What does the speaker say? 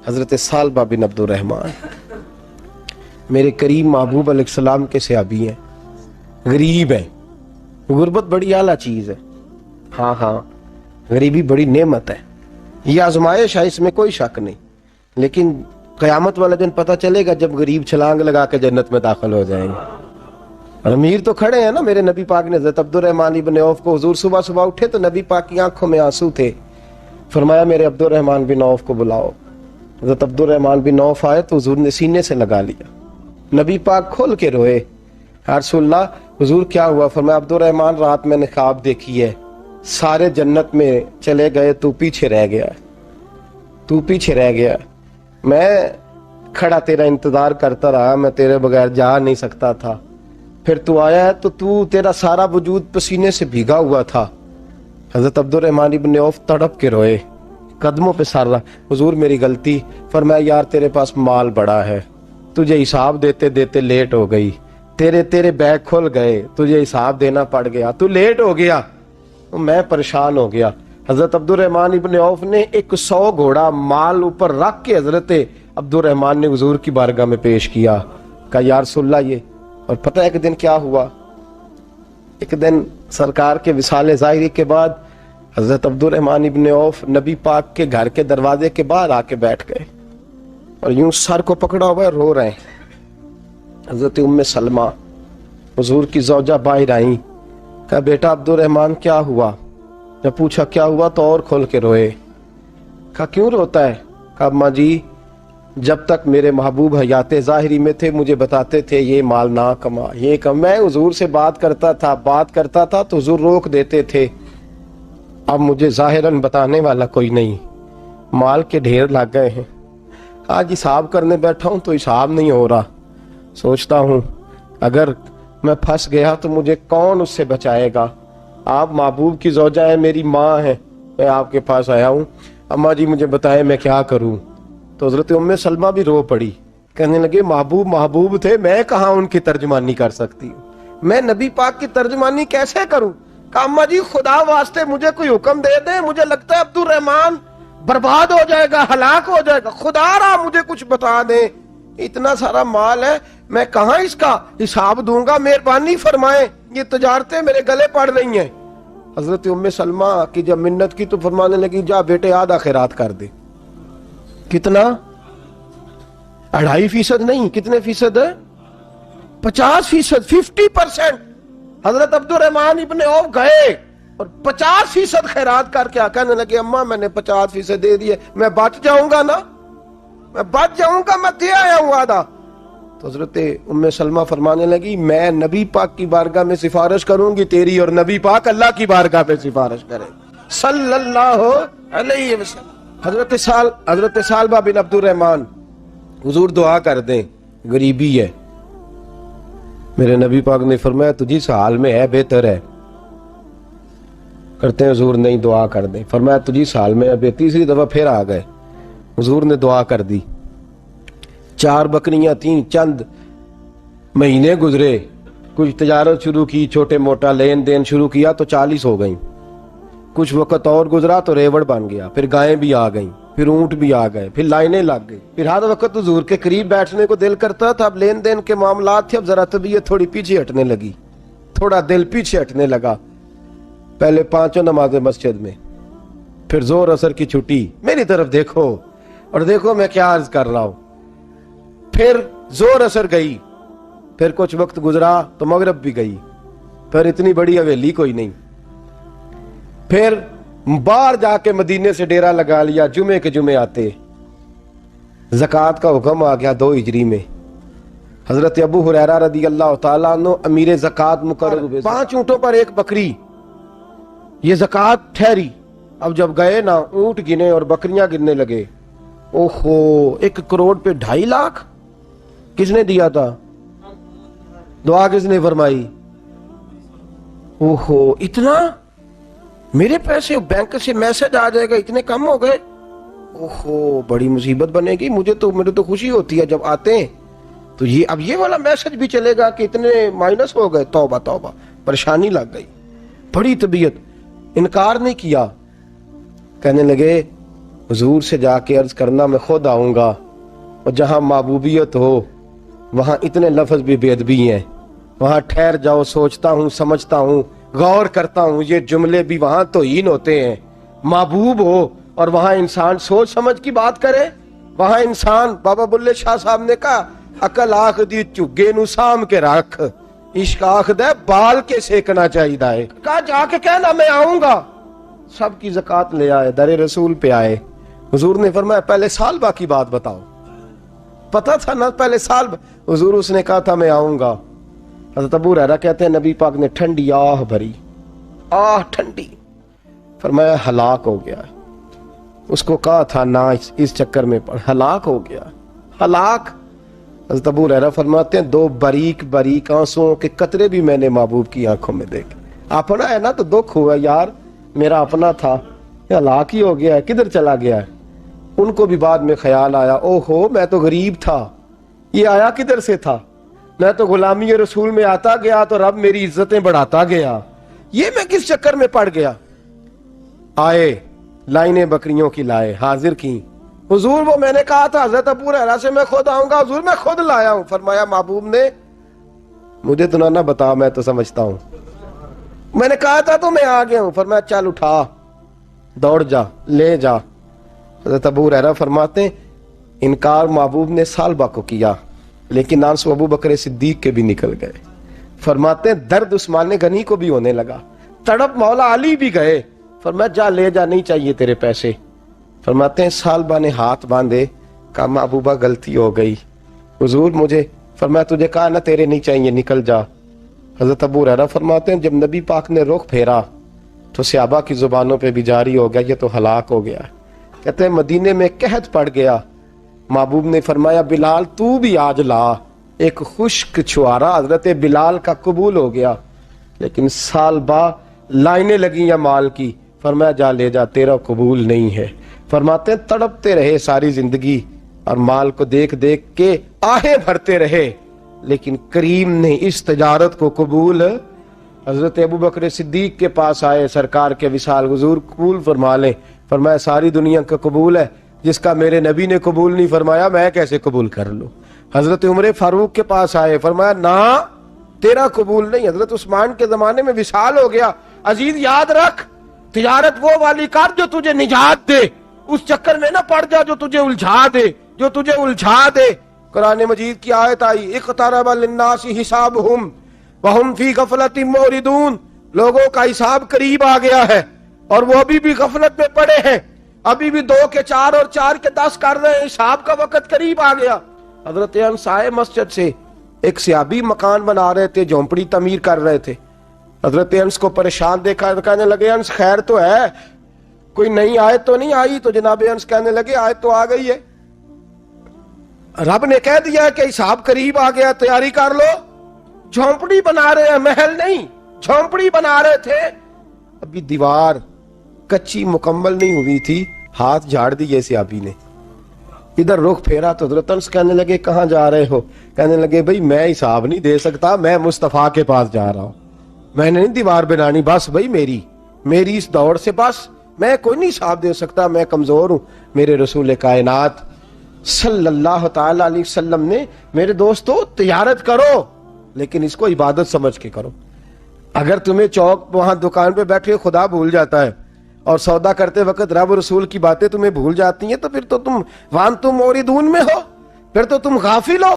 हज़रत सालबा बिन अब्दुर्रहमान मेरे करीम महबूब अलैहिस्सलाम के सहाबी हैं, गरीब हैं। गुर्बत बड़ी आला चीज़ है। हाँ हाँ, गरीबी बड़ी नेमत है, यह आजमाइश है, इसमें कोई शक नहीं। लेकिन क़यामत वाले दिन पता चलेगा जब गरीब छलांग लगा के जन्नत में दाखिल हो जाएंगे। और अमीर तो खड़े हैं ना। मेरे नबी पाक ने हज़रत अब्दुर्रहमान इब्न औफ को, हुजूर सुबह सुबह उठे तो नबी पाक की आंखों में आंसू थे। फरमाया मेरे अब्दुर्रहमान बिन औफ को बुलाओ। हज़रत अब्दुर्रहमान बिन औफ आए तो हुजूर ने सीने से लगा लिया। नबी पाक खोल के रोए, या रसूलल्लाह हुजूर क्या हुआ? फरमाया अब्दुर्रहमान रात मैंने ख्वाब देखी है, सारे जन्नत में चले गए, तू पीछे रह गया, तू पीछे रह गया। मैं खड़ा तेरा इंतजार करता रहा, मैं तेरे बगैर जा नहीं सकता था। फिर तू आया है तो तू, तेरा सारा वजूद पसीने से भीगा हुआ था। हज़रत अब्दुर्रहमान इब्न औफ तड़प के रोए, कदमों पे सर रहा, हुजूर मेरी गलती। फरमाया यार तेरे पास माल बड़ा है, तुझे हिसाब देते देते लेट हो गई, तेरे बैग खुल गए, तुझे हिसाब देना पड़ गया, तू लेट हो गया, तो मैं परेशान हो गया। हज़रत अब्दुर्रहमान इब्न औफ ने 100 घोड़ा माल ऊपर रख के हज़रत अब्दुर्रहमान ने हुजूर की बारगाह में पेश किया। कहा या रसूलल्लाह ये। और पता है एक दिन क्या हुआ? एक दिन सरकार के विसाले ज़ाहिरी के बाद हज़रत अब्दुर्रहमान इब्न औफ नबी पाक के घर के दरवाजे के बाहर आके बैठ गए और यूं सर को पकड़ा हुआ है, रो रहे हैं। हज़रत उम्मे सलमा हुजूर की ज़ौजा बाहर आई। कहा बेटा अब्दुर्रहमान क्या हुआ? जब पूछा क्या हुआ तो और खोल के रोए। कहा क्यों रोता है? कहा अम्मा जी जब तक मेरे महबूब हयात ज़ाहिरी में थे मुझे बताते थे ये माल ना कमा, ये कम। मैं हुजूर से बात करता था तो हुजूर रोक देते थे। अब मुझे ज़ाहिरन बताने वाला कोई नहीं, माल के ढेर लग गए हैं। आज हिसाब करने बैठा हूं तो हिसाब नहीं हो रहा। सोचता हूं अगर मैं फंस गया तो मुझे कौन उससे बचाएगा? आप महबूब की ज़ौजा है, मेरी माँ है, मैं आपके पास आया हूँ, अम्मा जी मुझे बताएं मैं क्या करूँ? तो हज़रत उम्मे सलमा भी रो पड़ी, कहने लगे महबूब थे, मैं कहाँ उनकी तर्जमानी कर सकती हूँ, मैं नबी पाक की तर्जमानी कैसे करूँ? कहा अम्मा जी खुदा वास्ते मुझे कोई हुक्म दे दे, मुझे लगता है अब्दुर्रहमान बर्बाद हो जाएगा, हलाक हो जाएगा, खुदा रहा मुझे कुछ बता दे, इतना सारा माल है, मैं कहाँ इसका हिसाब दूंगा, मेहरबानी फरमाए, ये तजारतें मेरे गले पड़ रही हैं। हजरत उम्मे सलमा की जब मिन्नत की तो फरमाने लगी जा बेटे आधा खैरात कर दे। कितना? 2.5% नहीं, कितने फीसद है? 50%, 50%। हजरत अब्दुर्रहमान इब्न औफ गए और 50% खैरात करके कहने लगे अम्मा मैंने 50% दे दिए, मैं बच जाऊंगा ना, मैं बच जाऊंगा, मैं दे आया हूं आधा। तो हजरत उम्मे सलमा फरमाने लगी मैं नबी पाक की बारगाह में सिफारिश करूंगी तेरी, और नबी पाक अल्लाह की बारगाह में सिफारिश करें सल्लल्लाहु अलैहि वसल्लम। हजरत सालबा बिन अब्दुर्रहमान, हुजूर दुआ कर दें, गरीबी है। मेरे नबी पाक ने फरमाया तुझी इस हाल में है, बेहतर है। करते हैं हुजूर नहीं दुआ कर दें, फरमाया तुझी इस हाल में है। तीसरी दफा फिर आ गए, हुजूर ने दुआ कर दी। 4 बकरियां थीं, चंद महीने गुजरे, कुछ तजारत शुरू की, छोटे मोटा लेन देन शुरू किया तो 40 हो गई। कुछ वक्त और गुजरा तो रेवड़ बन गया, फिर गायें भी आ गईं, फिर ऊंट भी आ गए, फिर लाइनें लग गई। फिर हर वक्त हुजूर के करीब बैठने को दिल करता था। अब लेन देन के मामलात थे, अब जरा तबीयत थोड़ी पीछे हटने लगी, थोड़ा दिल पीछे हटने लगा। पहले 5 नमाजें मस्जिद में, फिर जोर असर की छुट्टी, मेरी तरफ देखो और देखो मैं क्या अर्ज कर रहा हूं। फिर जोर असर गई, फिर कुछ वक्त गुजरा तो मगरब भी गई, फिर इतनी बड़ी हवेली कोई नहीं। फिर बाहर जाके मदीने से डेरा लगा लिया, जुमे के जुमे आते। ज़कात का हुक्म आ गया 2 हिजरी में। हजरत अबू हुरैरा रदी अल्लाह तआला अन्हु अमीर ज़कात मुकर्रर हुए। 5 ऊँटों पर 1 बकरी, ये ज़कात ठहरी। अब जब गए ना, ऊँट गिने और बकरियां गिनने लगे। ओहो, 1 करोड़ पे 2.5 लाख किसने दिया था? दुआ किसने फरमाई? ओहो, इतना मेरे पैसे बैंक से मैसेज आ जाएगा, इतने कम हो गए। ओहो, बड़ी मुसीबत बनेगी। मुझे तो खुशी होती है जब आते हैं तो ये अब ये वाला मैसेज भी चलेगा कि इतने माइनस हो गए। तौबा तौबा, परेशानी लग गई, बड़ी तबीयत। इनकार नहीं किया, कहने लगे हुजूर से जाके अर्ज करना मैं खुद आऊंगा, और जहां महबूबियत हो वहां इतने लफ्ज भी बेअदबी हैं, वहां ठहर जाओ, सोचता हूं, समझता हूं, गौर करता हूं, ये जुमले भी वहां तौहीन होते हैं। महबूब हो और वहां इंसान सोच समझ की बात करे, वहां इंसान, बाबा बुल्ले शाह साहब ने कहा, अकल आख दी झुग्गे नु साम के रख, इश्क आख दे बाल के सेकना चाहिए। कहा जाके कहना मैं आऊंगा। सबकी ज़कात ले आए, दरे रसूल पे आए। हुजूर ने फरमाया पहले सालबा की बात बताओ। पता था ना पहले साल। हुजूर उसने कहा था मैं आऊंगा। हज़रत अबू हुरैरा कहते हैं नबी पाक ने ठंडी आह भरी, आह ठंडी। फरमाया हलाक हो गया। उसको कहा था ना इस चक्कर में पड़, हलाक हो गया। हलाक। हज़रत अबू हुरैरा फरमाते हैं दो बारीक बारीक आंसुओं के कतरे भी मैंने महबूब की आंखों में देखे। अपना है ना तो दुख हुआ, यार मेरा अपना था, हलाक ही हो गया है, किधर चला गया है। उनको भी बाद में ख्याल आया, ओहो मैं तो गरीब था, ये आया किधर से था, मैं तो गुलामी रसूल में आता गया तो रब मेरी इज्जतें बढ़ाता गया, ये मैं किस चक्कर में पड़ गया। आए, लाइनें बकरियों की लाए, हाजिर की। हुजूर वो मैंने कहा था हज़रत अबू हुरैरा से मैं खुद आऊंगा, हुजूर मैं खुद लाया हूं। फरमाया महबूब ने मुझे तो ना बता, मैं तो समझता हूं, मैंने कहा था तो मैं आ गया हूं। फरमाया चल उठा, दौड़ जा, ले जा। हज़रत अबू हुरैरा फरमाते इनकार महबूब ने सालबा को किया, लेकिन आंसू अबू बकर सिद्दीक के भी निकल गए। फरमाते दर्द उस्मान गनी को भी होने लगा, तड़प मौला अली भी गए। फरमाया जा ले जा, नहीं चाहिए तेरे पैसे। फरमाते हैं सालबा ने हाथ बांधे, कहा महबूबा गलती हो गई, हुजूर मुझे। फरमाया तुझे कहा ना तेरे नहीं चाहिए, निकल जा। हज़रत अबू हुरैरा फरमाते हैं जब नबी पाक ने रुख फेरा तो सहाबा की जुबानों पे भी जारी हो गया, ये तो हलाक हो गया। कहते हैं मदीने में कहत पड़ गया। महबूब ने फरमाया बिलाल तू भी आज ला। एक खुश्क छुआरा हजरत बिलाल का कबूल हो गया, लेकिन सालबा लाइनें लगी या माल की। फरमाया जा ले जा, तेरा कबूल नहीं है। फरमाते तड़पते रहे सारी जिंदगी और माल को देख देख के आहें भरते रहे, लेकिन करीम ने इस तजारत को कबूल। हजरत अबू बकर सिद्दीक के पास आए, सरकार के विसाल हुजूर कबूल फरमा लें। फरमाया सारी दुनिया का कबूल है, जिसका मेरे नबी ने कबूल नहीं फरमाया मैं कैसे कबूल कर लूं। हजरत उमर फारूक के पास आए, फरमाया ना तेरा कबूल नहीं। हजरत उस्मान के जमाने में विसाल हो गया। अजीज याद रख, तिजारत वो वाली कर जो तुझे निजात दे, उस चक्कर में ना पड़ जा जो तुझे उलझा दे, जो तुझे उलझा दे। कुरान मजीद की आयत आई, इक़्तरबा लिन्नासी हिसाबुहुम वहुम फी गफलतिन मुरिदून। लोगों का हिसाब करीब आ गया है और वो अभी भी गफलत में पड़े हैं, अभी भी 2 के 4 और 4 के 10 कर रहे हैं, हिसाब का वक्त करीब आ गया। हजरत अनस आए मस्जिद से, एक सहाबी मकान बना रहे थे, झोंपड़ी तमीर कर रहे थे। हजरत अनस को परेशान देखा, कहने लगे अनस खैर तो है, कोई नई आयत तो नहीं आई। तो जनाब अनस कहने लगे आयत तो आ गई है, रब ने कह दिया है कि हिसाब करीब आ गया, तैयारी कर लो। झोंपड़ी बना रहे हैं, महल नहीं, झोंपड़ी बना रहे थे। अभी दीवार कच्ची मुकम्मल नहीं हुई थी, हाथ झाड़ दिए सहाबी ने। इधर रुख फेरा तो हजरत अनस कहने लगे कहां जा रहे हो। कहने लगे भाई मैं हिसाब नहीं दे सकता, मैं मुस्तफा के पास जा रहा हूं, मैंने नहीं दीवार बनानी, बस भाई मेरी इस दौड़ से बस मैं कोई नहीं हिसाब दे सकता, मैं कमजोर हूं। मेरे रसूल कायनात सल्लल्लाहु ताला अलैहि वसल्लम ने, मेरे दोस्तों तिजारत करो लेकिन इसको इबादत समझ के करो। अगर तुम्हें चौक वहां दुकान पे बैठे खुदा भूल जाता है और सौदा करते वक्त रब रसूल की बातें तुम्हें भूल जाती हैं, तो फिर तो तुम वान तुम मोरिदून में हो, फिर तो तुम गाफिल हो।